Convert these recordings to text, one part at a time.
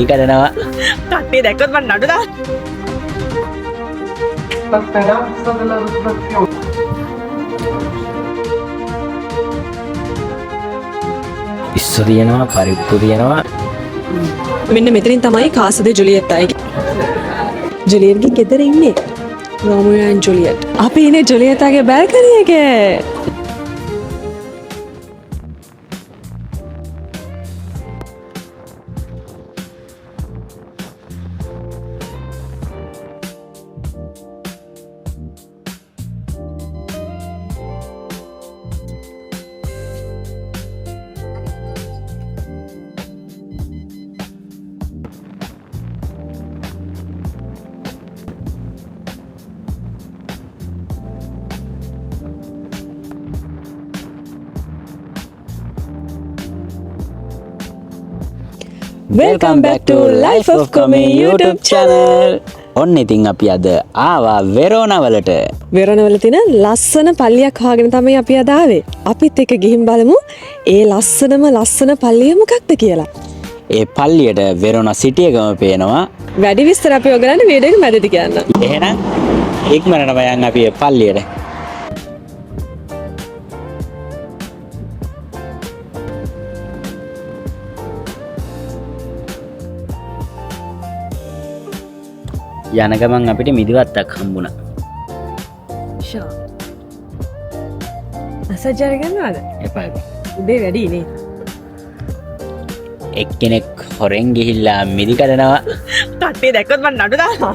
මිදි කඩනවා. කට්ටිය දැක්කොත් මම නඩු දාන්න. La speranza della risurrezione. ඉස්සු තියෙනවා, පරිප්පු තියෙනවා. මෙන්න මෙතනින් තමයි කාසදේ ජුලියට් ආයේ. ජුලියට්ගේ ගෙදර ඉන්නේ. රෝමියෝ ඇන්ඩ් ජුලියට්. අපි ඉන්නේ ජුලියට්ගේ බල්කනි එකේ. Welcome back to Life of Komi YouTube channel. ඔන්න ඉතින් අපි අද ආවා වෙරෝනා වලට. වෙරෝනා වල තියෙන ලස්සන පල්ලියක් හොයාගෙන තමයි අපි අද ආවේ. අපිත් එක්ක ගිහින් බලමු ඒ ලස්සන පල්ලිය මොකක්ද කියලා. ඒ පල්ලියට වෙරෝනා සිටි එකම පේනවා. වැඩි විස්තර අපි ඔයගලන්ට වීඩියෝ එක මැදදී කියන්න. එහෙනම් ඉක්මනටම යන්න අපි ඒ පල්ලියට. යන ගමන් අපිට මිදිවත්තක් හම්බුණා. ෂා. අසජර ගන්නවද? එපා. උදේ වැඩි නේ. එක්කෙනෙක් හොරෙන් ගිහිල්ලා මිදි කඩනවා. කට්ටිය දැක්කොත් මම නඩු දානවා.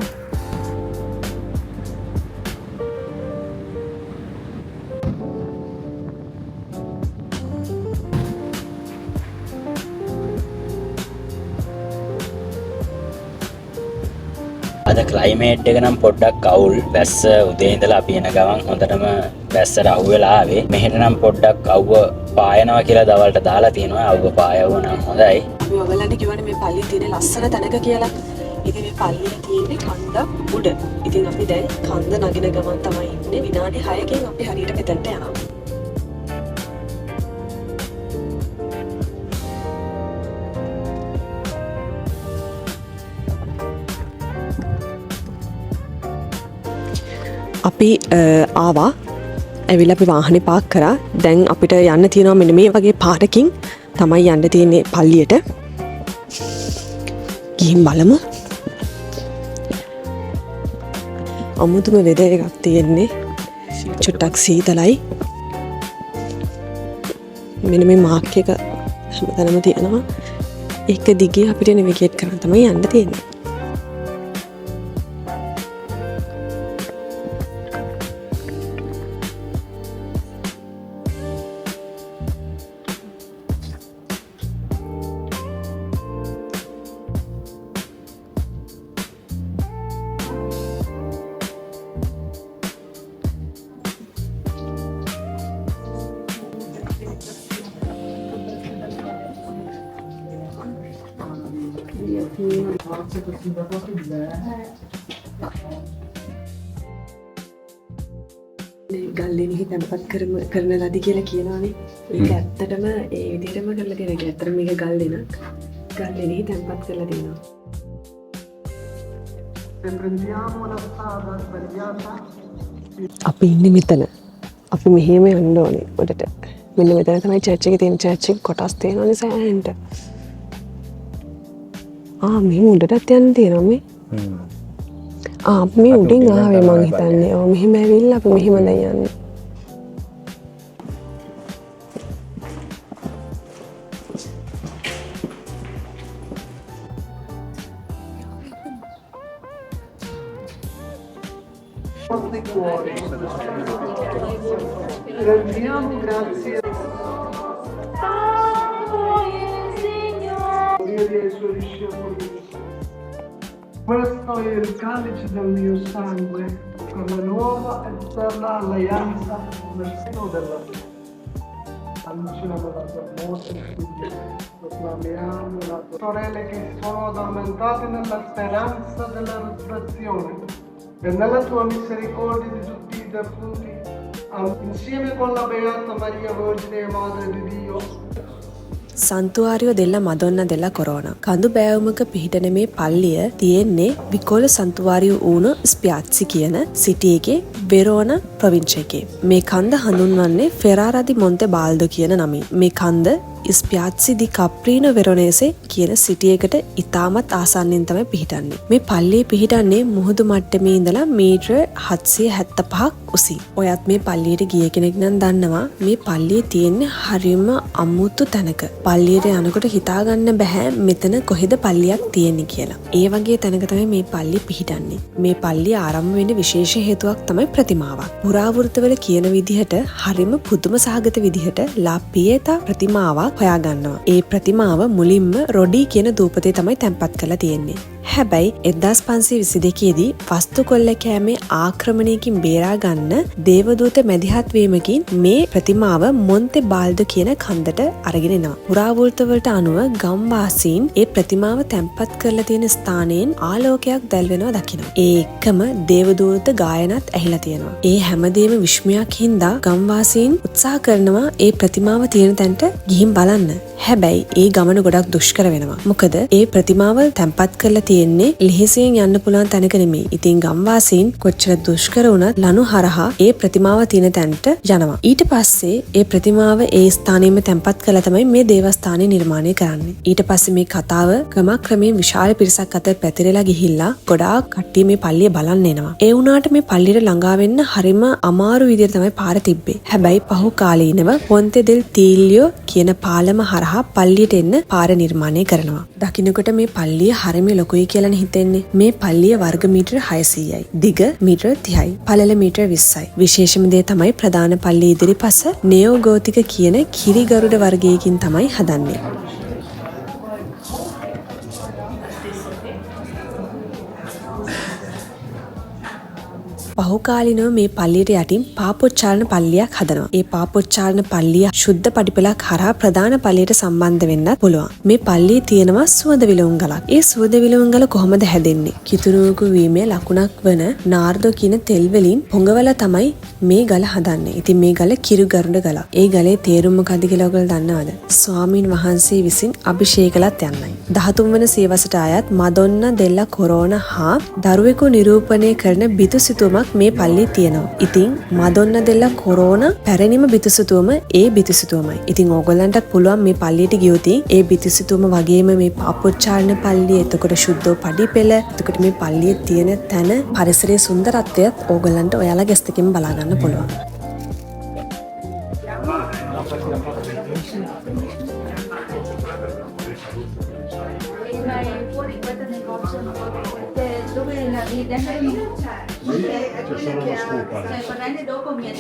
අද ක්ලයිමේට් එක නම් පොඩ්ඩක් අවුල්. වැස්ස උදේ ඉඳලා අපි එන ගමන් හොඳටම වැස්සට අහු වෙලා ආවේ. මෙහෙට නම් පොඩ්ඩක් අවුව පායනවා කියලා දවල්ට දාලා තියෙනවා. අවුව පායව නම් හොඳයි. අපි ඔයගලන්ට කිව්වනේ මේ පල්ලිය තියෙන ලස්සන තැනක කියලා. ඉතින් මේ පල්ලිය තියෙන්නේ කන්ද උඩ. ඉතින් අපි දැන් කන්ද නගින ගමන් තමයි ඉන්නේ. විනාඩි 6කින් අපි හරියට මෙතනට යනවා. අපි ආවා ඇවිල්ලා අපි වාහනේ පාක් කරා. දැන් අපිට යන්න තියෙනවා මෙන්න මේ වගේ පාරකින් තමයි යන්න තියෙන්නේ පල්ලියට. ගිහින් බලමු. අමුතුම වෙදර් එකක් තියෙන්නේ. චුට්ටක් සීතලයි. මෙන්න මේ මාක් එක හැමතැනම තියෙනවා. එක දිගේ අපිට නෙවිගේට් කරන්න තමයි යන්න තියෙන්නේ. ගල්ලෙනෙහි තැන්පත් කරන ලදි කියලා කියනවානේ. ඒක ඇත්තටම ඒ විදිහටම කරලා තියෙනවා. ඒක ඇත්තටම මේක ගල්ලෙනක්. ගල්ලෙනෙහි තැන්පත් කරලා තියෙනවා. අපි ඉන්නේ මෙතන. අපි මෙහෙම යන්න ඕනේ උඩට. මෙන්න මෙතන තමයි චර්ච් එකේ තියෙන චර්ච් එක කොටස් තියෙනවානේ සෑහෙන්න. මේ උඩටත් යන්න තියෙනවා මේ. මේ උඩින් ආවේ මං හිතන්නේ. මෙහෙම ඇවිල්ලා අපි මෙහෙම දැන් යන්නේ. Rendiamo grazie ai suoi discepoli. Questo è il calice del mio sangue, per la nuova e eterna alleanza nel seno della vita. Annunciamo la tua morte, proclamiamo la tua sorelle che sono addormentate nella speranza della risurrezione e nella tua misericordia di tutti i defunti, insieme con la Beata Maria Vergine e Madre di Dio. සන්තුවාරියෝ දෙල්ල මදොන්න දෙල්ල කොරෝන. කඳු බෑවුමක පිහිටන මේ පල්ලිය තියෙන්නේ විකෝල සන්තුවාරියෝ ඌුණු ස්පියාත්සි කියන සිටියගේ වෙරෝන ප්‍රවිංචයකේ. මේ කන්ද හඳුන්වන්නේ ෆෙරාරදි මොන්තේ බාල්දෝ කියන නමින්. මේ කන්ද ස්පියාත්සි දි කප්‍රීනෝ වෙරෝනේසේ කියන සිටියකට ඉතාමත් ආසන්නෙන් තමයි පිහිටන්නේ. මේ පල්ලිය පිහිටන්නේ මුහුදු මට්ටමේ ඉඳලා මීටර 775ක් උසින්. ඔයත් මේ පල්ලියට ගිය කෙනෙක් නම් දන්නවා මේ පල්ලිය තියෙන්නේ හරිම අමුතු තැනක. පල්ලියට යනකොට හිතාගන්න බෑ මෙතන කොහෙද පල්ලියක් තියෙන්නේ කියලා. ඒ වගේ තැනක තමයි මේ පල්ලිය පිහිටන්නේ. මේ පල්ලිය ආරම්භ වෙන්න විශේෂ හේතුවක් තමයි ප්‍රතිමාවක්. පුරාවෘත්තවල කියන විදිහට හරිම පුදුම සහගත විදිහට ලා පියේතා ප්‍රතිමාවක් හොයාගන්නවා. ඒ ප්‍රතිමාව මුලින්ම රොඩි කියන දූපතේ තමයි තැන්පත් කරලා තියෙන්නේ. හැබැයි 1522 දී වස්තු කොල්ල කෑමේ ආක්‍රමණයකින් බේරා ගන්න දේවදූත මැදිහත් වීමකින් මේ ප්‍රතිමාව මොන්තේ බාල්දෝ කියන කන්දට අරගෙන එනවා. පුරාවෘත්තවලට අනුව ගම්වාසීන් ඒ ප්‍රතිමාව තැන්පත් කරලා තියෙන ස්ථානයෙන් ආලෝකයක් දැල්වෙනවා දකිනවා. ඒ එක්කම දේවදූත ගායනත් ඇහිලා තියෙනවා. ඒ හැමදේම විශ්මයක් හින්දා ගම්වාසීන් උත්සාහ කරනවා ඒ ප්‍රතිමාව තියෙන තැනට ගිහින් බලන්න. හැබැයි ඒ ගමන ගොඩක් දුෂ්කර වෙනවා. මොකද ඒ ප්‍රතිමාව තැන්පත් කරලා තියෙන්නේ ලිහිසියෙන් යන්න පුළුවන් තැනක නෙමෙයි. ඉතින් ගම්වාසීන් කොච්චර දුෂ්කර වුණත් ලනු හරහා ඒ ප්‍රතිමාව තියෙන තැනට යනවා. ඊට පස්සේ ඒ ප්‍රතිමාව ඒ ස්ථානෙම තැන්පත් කරලා තමයි මේ දේවස්ථානය නිර්මාණය කරන්නේ. ඊට පස්සේ මේ කතාව ක්‍රමක්‍රමයෙන් විශාල පිරිසක් අතර පැතිරලා ගිහිල්ලා ගොඩාක් කට්ටිය මේ පල්ලිය බලන්න එනවා. ඒ වුණාට මේ පල්ලියට ළඟා වෙන්න හරිම අමාරු විදිහට තමයි පාර තිබ්බේ. හැබැයි පහු කාලීනව පොන්තේ දෙල් තීල්ලියෝ කියන පාලම හරහා පල්ලියට එන්න පාර නිර්මාණය කරනවා. දකින්නකොට මේ පල්ලිය හරිම ලොකුයි කියලානේ හිතෙන්නේ. මේ පල්ලිය වර්ග මීටර 600යි. දිග මීටර 30යි. පළල මීටර 20යි. විශේෂම දේ තමයි ප්‍රධාන පල්ලිය ඉදිරිපස නියෝ ගෝතික කියන කිරිගරුඩ වර්ගයකින් තමයි හදන්නේ. පහුකාලිනව මේ පල්ලියට යටින් පාපොච්චාරණ පල්ලියක් හදනවා. ඒ පාපොච්චාරණ පල්ලිය ශුද්ධ පඩිපෙළක් හරහා ප්‍රධාන පල්ලියට සම්බන්ධ වෙන්නත් පුළුවන්. මේ පල්ලියේ තියෙනවා සුවඳ විලවුන් ගලක්. ඒ සුවඳ විලවුන් ගල කොහොමද හැදෙන්නේ? කිතුණුවක වීමේ ලකුණක් වන නාර්දෝ කියන තෙල් වලින් පොඟවල තමයි මේ ගල හදන්නේ. ඉතින් මේ ගල කිරුගරුඩ ගලක්. ඒ ගලේ තේරුම මොකද්ද කියලා ඔයගොල්ලෝ දන්නවද? ස්වාමින් වහන්සේ විසින් අභිෂේකලත් යන්නයි. 13 වන සියවසට අයත් මදොන්න දෙල්ල කොරෝන හා දරුවෙකු නිරූපණය කරන බිතුසිතුවමක් මේ පල්ලියේ තියෙනවා. ඉතින් මදොන්න දෙල්ල කොරෝන පැරණිම බිතුසිතුවම ඒ බිතුසිතුවමයි. ඉතින් ඕගොල්ලන්ටත් පුළුවන් මේ පල්ලියට ගියොත් ඒ බිතුසිතුවම වගේම මේ පාපොච්චාරණ පල්ලිය, එතකොට ශුද්ධෝ පඩිපෙළ, එතකොට මේ පල්ලියේ තියෙන තැන පරිසරයේ සුන්දරත්වයත් ඕගොල්ලන්ට ඔයාලා ගැස් දෙකෙන් බලා ගන්න පුළුවන්. C'è solo lo scopo. Stai parlando dopo mi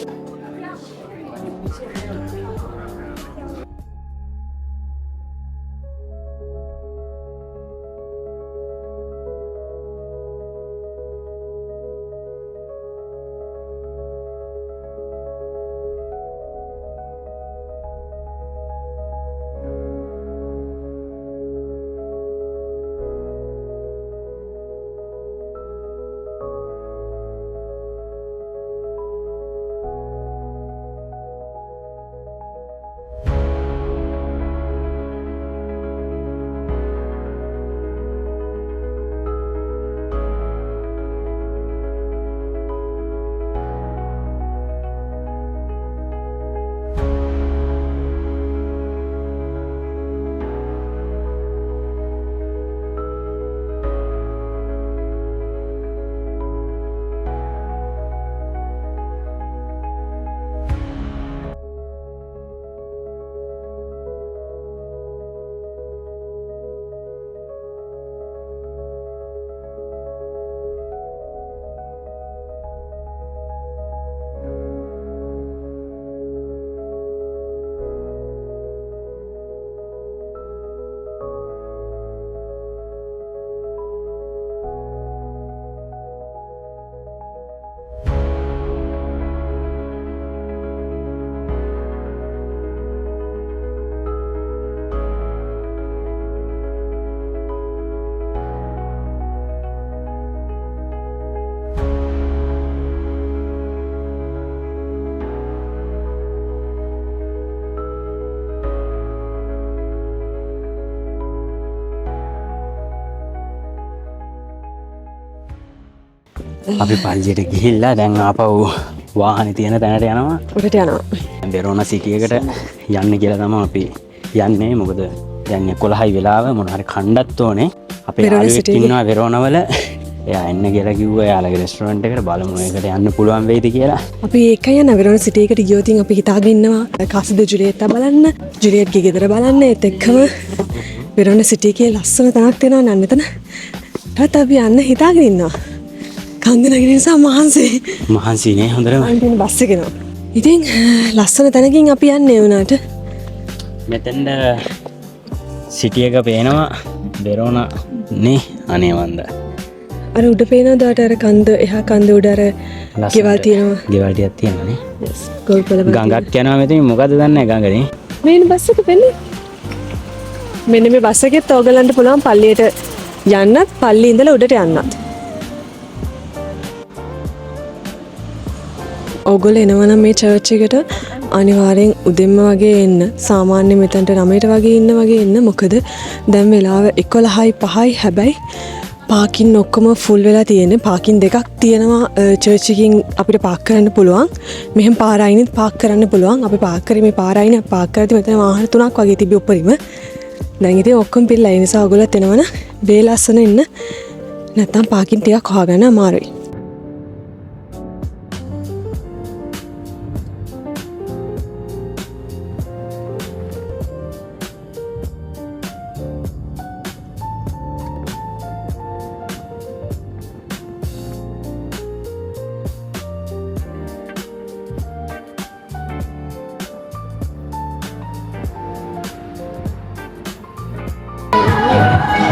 අපි පල්ලියට ගිහිල්ලා දැන් ආපහු වාහනේ තියෙන තැනට යනවා. උඩට යනවා. වෙරෝනා සිටි එකට යන්න කියලා තමයි අපි යන්නේ. මොකද දැන් 11යි වෙලාව මොන හරි කණ්ඩත් ඕනේ. අපේ යාළුවෙක් ඉන්නවා වෙරෝනවල. එයා එන්න කියලා කිව්වා. එයාලගේ රෙස්ටුරන්ට් එකට බලමු ඒකට යන්න පුළුවන් වෙයිද කියලා. අපි ඒකයි යන වෙරෝනා සිටි එකට ගියොත් අපි හිතාගෙන ඉන්නවා කාසිද ජුලියට්ට බලන්න, ජුලියට්ගේ ගෙදර බලන්න. ඒත් එක්කම වෙරෝනා සිටි එකේ ලස්සන තැනක් තියෙනවා නන් එතන. තාත් අපි යන්න හිතාගෙන ඉන්නවා. කන්ද නගින නිසා මහන්සිනේ හොඳටම. අන්තිම බස් එකේ නෝ. ඉතින් ලස්සන තැනකින් අපි යන්නේ වුණාට මෙතෙන්ද සිටි එක පේනවා වෙරෝනා නේ අනේ වන්ද. අර උඩ පේනවද අර කන්ද එහා කන්ද උඩ අර ගෙවල් තියෙනවා. ගෙවල් ටිකක් තියෙනවා නේ. ගොල්පල ගඟක් යනවා මෙතන මොකද දන්නේ ගඟනේ. මේන බස් එක පෙන්නේ. මෙන්න මේ බස් එකෙත් ඕගලන්ට පුළුවන් පල්ලියට යන්නත් පල්ලිය ඉඳලා උඩට යන්නත්. ඔගොල්ලෝ එනවනම් මේ චර්ච් එකට අනිවාර්යෙන් උදෙන්ම වගේ එන්න. සාමාන්‍ය මෙතනට 9ට වගේ ඉන්න වගේ එන්න. මොකද දැන් වෙලාව 11යි 5යි හැබැයි පාකින් ඔක්කොම ෆුල් වෙලා තියෙන්නේ. පාකින් දෙකක් තියෙනවා චර්ච් එකකින් අපිට පාක් කරන්න පුළුවන්. මෙහෙම පාර අයිනෙත් පාක් කරන්න පුළුවන්. අපි පාක් කරේ මේ පාර අයින පාක් කරද්දි මෙතන වාහන 3ක් වගේ තිබි උඩරිම. දැන් ඉතින් ඔක්කොම පිළලා ඒ නිසා ඔයගොල්ලොත් එනවනම් බේලස්සන එන්න. නැත්තම් පාකින් ටිකක් හොයාගන්න අමාරුයි.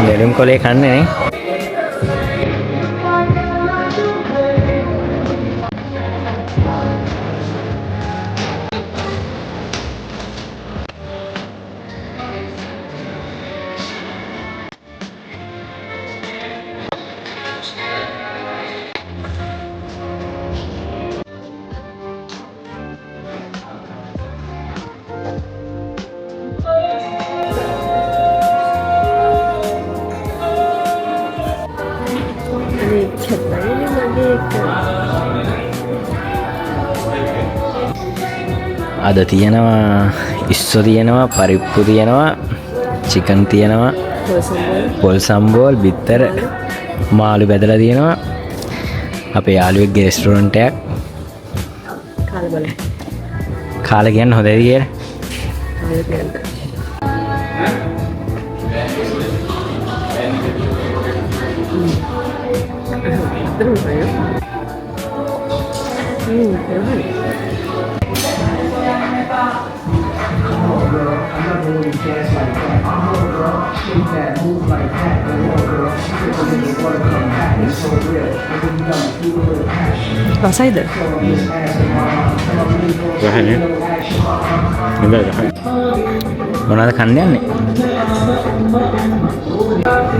නෙළුම් කොලේ කන්නේ නේ. අද තියෙනවා ඉස්සෝ තියෙනවා පරිප්පු තියෙනවා චිකන් තියෙනවා පොල් සම්බෝල් බිත්තර මාළු බෙදලා තියෙනවා අපේ යාළුවෙක්ගේ රෙස්ටුරන්ට් එකක් කාලා කියන්න හොඳයි කියලා රසයිද? රහනේ. හොඳයි රහයි. මොනවද කන්න යන්නේ?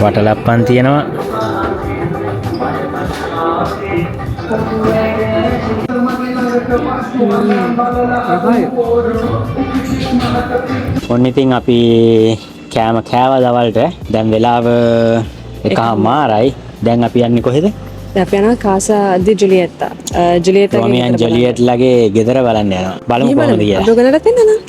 වටලප්පන් තියෙනවා. ඔන්න ඉතින් අපි කෑම කෑවා දවල්ට. දැන් වෙලාව 1:00යි. දැන් අපි යන්නේ කොහෙද? අපි යනවා කාසා ඩි ජුලියට්ටා. ජුලියට්ටා රොමියෝ ඇන් ජුලියට්ලාගේ ගෙදර බලන්න යනවා. බලමු කොහොමද කියලා. අපි ඔයගලට එන්න නා.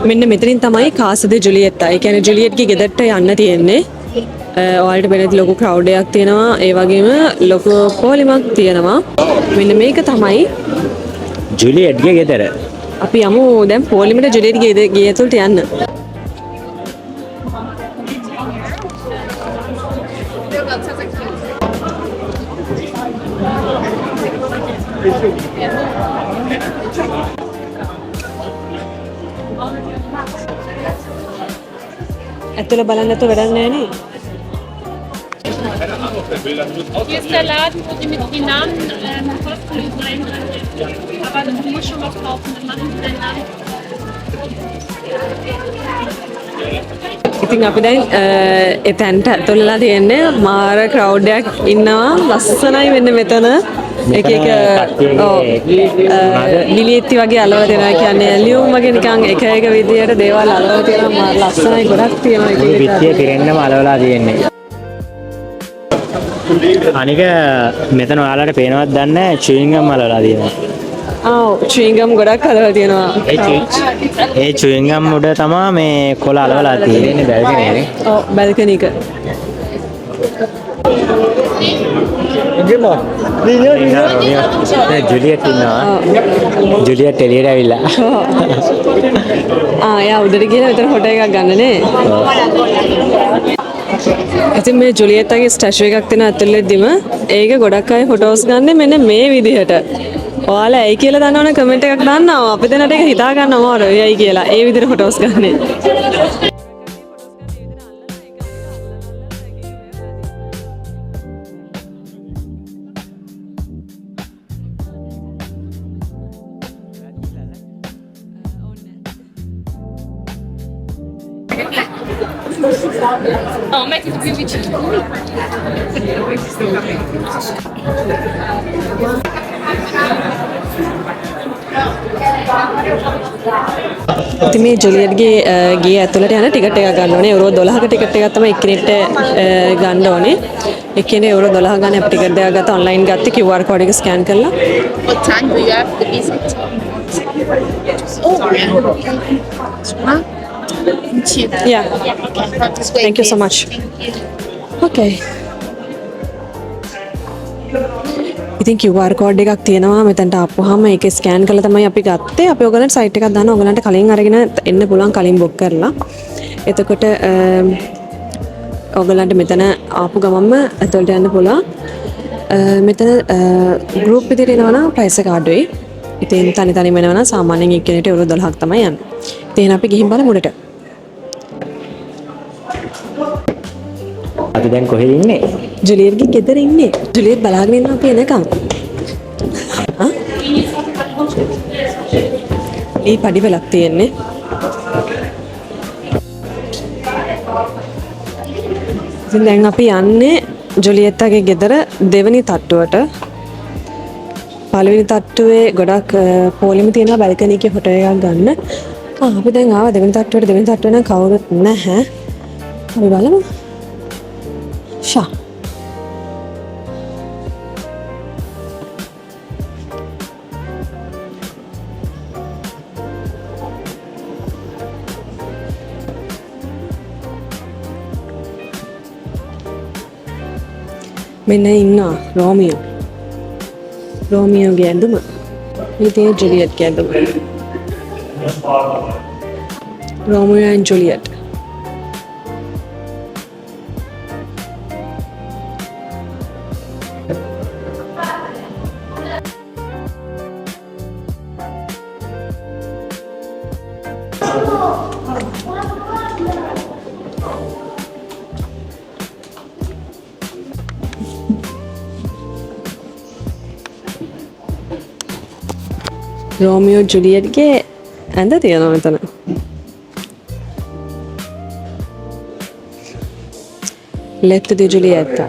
මෙන්න මෙතනින් තමයි කාසද ජුලියට්ටා. ඒ කියන්නේ ජුලියට්ගේ ගෙදරට යන්න තියෙන්නේ. ඔයාලට වෙනත් ලොකු ක්‍රවුඩ් එකක් තියෙනවා. ඒ වගේම ලොකු පොලිමක් තියෙනවා. මෙන්න මේක තමයි ජුලියට්ගේ ගෙදර. අපි යමු දැන් පොලිමට ජුලියට්ගේ ගෙදරට යන්න. ඇතුළ බලන්න නැතුව වැඩක් නැහැ නේ. Hier ist der Laden, wo die mit den Namen kostenlos rein. Aber du musst schon was kaufen, dann machen sie deinen Namen. ඉතින් අපි දැන් එතැන්ට ඇතුළලා තියෙන්නේ මාර ක්‍රවුඩ් එකක් ඉන්නවා. ලස්සනයි වෙන්න මෙතන. එක එක නිලියත්ති වගේ අලවලා දෙනවා කියන්නේ ලියුම් වගේ නිකන් එක එක විදියට දේවල් අලවලා තියෙනවා. මාර ලස්සනයි ගොඩක් තියෙනවා එක එක. විත්තිය පිරෙන්නම අලවලා තියෙන්නේ. අනික මෙතන ඔයාලට පේනවත් දන්නේ නැහැ චුයින් ගම් අලවලා තියෙනවා. ආව් චුයින් ගම් ගොඩක් අලවලා තියෙනවා. ඒ චුයින් ගම් උඩ තමයි මේ කොළ අලවලා තියෙන්නේ බැල්කනි එකේ. ඔව් බැල්කනි එක. ජුලියට් ඉන්නවා. ජුලියට් එළියට ඇවිල්ලා. එයා උඩට ගිහලා මෙතන ෆොටෝ එකක් ගන්න නේ. ඉතින් මේ ජුලියට්ගේ ස්ටැචු එකක් තියෙන ඇතුළේදීම ඒක ගොඩක් අය ෆොටෝස් ගන්න මෙන්න මේ විදිහට. ඔයාලා ඇයි කියලා දන්නවනේ කමෙන්ට් එකක් දාන්නවා. අපි දැනට ඒක හිතා ගන්න අමාරුයි ඇයි කියලා. ඒ විදිහට ෆොටෝස් ගන්න. Oh, metti più vicino. ඉතින් මේ ජුලියට්ගේ ගේ ඇතුළට යන ටිකට් එකක් ගන්න ඕනේ. යුරෝ 12ක ටිකට් එකක් තමයි එක්කෙනෙක්ට ගන්න ඕනේ. එක්කෙනෙක් යුරෝ 12 ගන්න අපි ටිකට් දෙකක් ගත්තා ඔන්ලයින් ගත්තේ QR code එක ස්කෑන් කරලා. What time do you have to visit? Oh, yeah. Yeah. Thank you so much. Okay. ඉතින් QR code එකක් තියෙනවා මෙතනට ආපුවාම ඒක ස්කෑන් කරලා තමයි අපි ගත්තේ. අපි ඔයගලන්ට සයිට් එකක් දාන්න ඔයගලන්ට කලින් අරගෙන එන්න පුළුවන් කලින් බුක් කරලා. එතකොට ඔයගලන්ට මෙතන ආපු ගමන්ම ඇතුළට යන්න පුළුවන්. මෙතන ගෲප් විදිහට එනවා නම් ප්‍රයිස් එක අඩුයි. ඉතින් තනි තනිම එනවා නම් සාමාන්‍යයෙන් එක්කෙනෙක්ට යුරෝ 12ක් තමයි යන්නේ. ඉතින් අපි ගිහින් බලමු උඩට. අපි දැන් කොහෙද ඉන්නේ? ජුලියට්ගේ ගෙදර ඉන්නේ. ජුලියට් බලාගෙන ඉන්නවා අපි එනකම්. මේ පඩි වලක් තියෙන්නේ. ඉතින් දැන් අපි යන්නේ ජුලියට්ගේ ගෙදර දෙවෙනි තට්ටුවට. පළවෙනි තට්ටුවේ ගොඩක් පොලිම තියෙන බල්කනි එකේ ෆොටෝ එකක් ගන්න. අපි දැන් ආවා දෙවෙනි තට්ටුවට. දෙවෙනි තට්ටුවේ නම් කවුරුත් නැහැ. අපි බලමු. ෂා මෙන්න ඉන්නවා රෝමියෝගේ ඇඳුම. මේ තියෙන ජුලියට්ගේ ඇඳුම. Romeo and Juliet. රෝමියෝ ජුලියට්ගේ ඇඳ තියෙනවා මෙතන. Letto di Giulietta.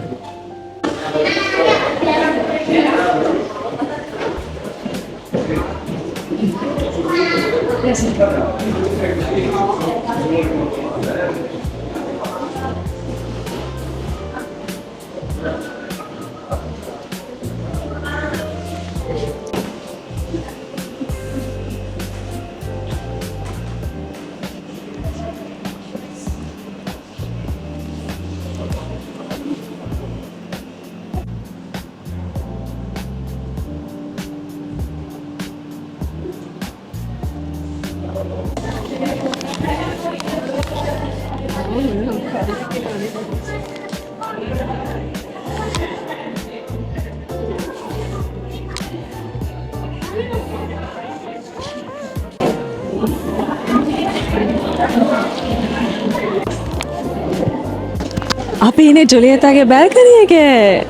අපි ඉන්නේ ජුලියටගේ බැල්කනි එකේ.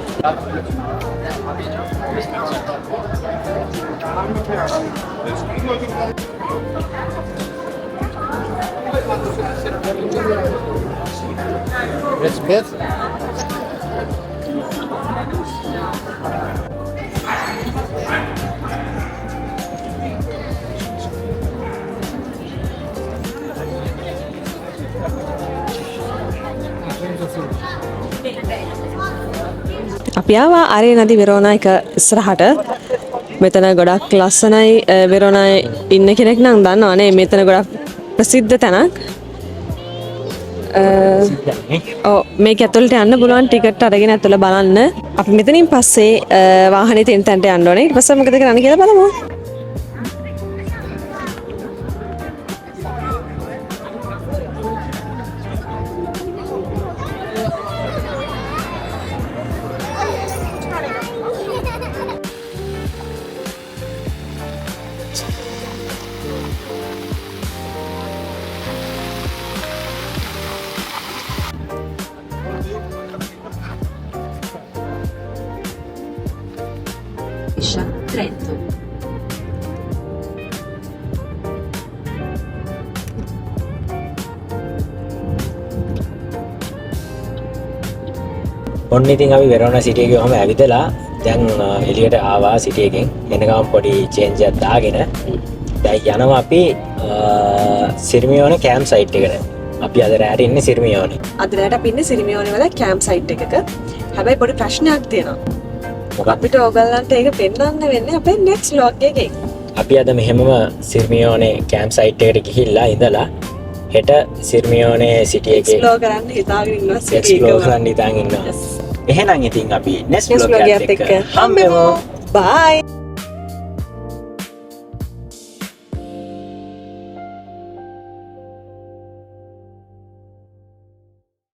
අපි ආවා ආරේ නදි වෙරෝනා එක ඉස්සරහට. මෙතන ගොඩක් ලස්සනයි වෙරෝනායේ ඉන්න කෙනෙක් නම් දන්නවනේ මෙතන ගොඩක් ප්‍රසිද්ධ තැනක්. ඔව් මේක ඇතුළට යන්න පුළුවන් ටිකට් අරගෙන ඇතුළ බලන්න. අපි මෙතනින් පස්සේ වාහනේ තියෙන තැනට යන්න ඕනේ. ඊට පස්සේ මොකද කරන්න කියලා බලමු. Trento. ඔන්න ඉතින් අපි වෙරෝනා සිටි එකේ ඔහම ඇවිදලා දැන් එළියට ආවා සිටි එකෙන් එන ගමන් පොඩි චේන්ජ් එකක් දාගෙන දැන් යනවා අපි සිර්මියෝන කැම්ප් සයිට් එකට. අපි අද රැට ඉන්නේ සිර්මියෝනේ. අද රැට අපි ඉන්නේ සිරිමියෝනේ වල කැම්ප් සයිට් එකක. හැබැයි පොඩි ප්‍රශ්නයක් තියෙනවා. මොකක්ද? අපිට ඕගොල්ලන්ට ඒක පෙන්වන්න වෙන්නේ අපේ next vlog එකේ. අපි අද මෙහෙමම සිර්මියෝනේ කැම්ප් සයිට් එකට ගිහිල්ලා ඉඳලා හෙට සිර්මියෝනේ සිටි එකේ එක්ස්ප්ලෝර් කරන්න හිතාගෙන ඉන්නවා සිටි එක. එක්ස්ප්ලෝර් කරන්න හිතාගෙන ඉන්නවා. එහෙනම් ඉතින් අපි next next vlog vlog එකත් එකත් එක්ක එක්ක හම්බෙමු. bye.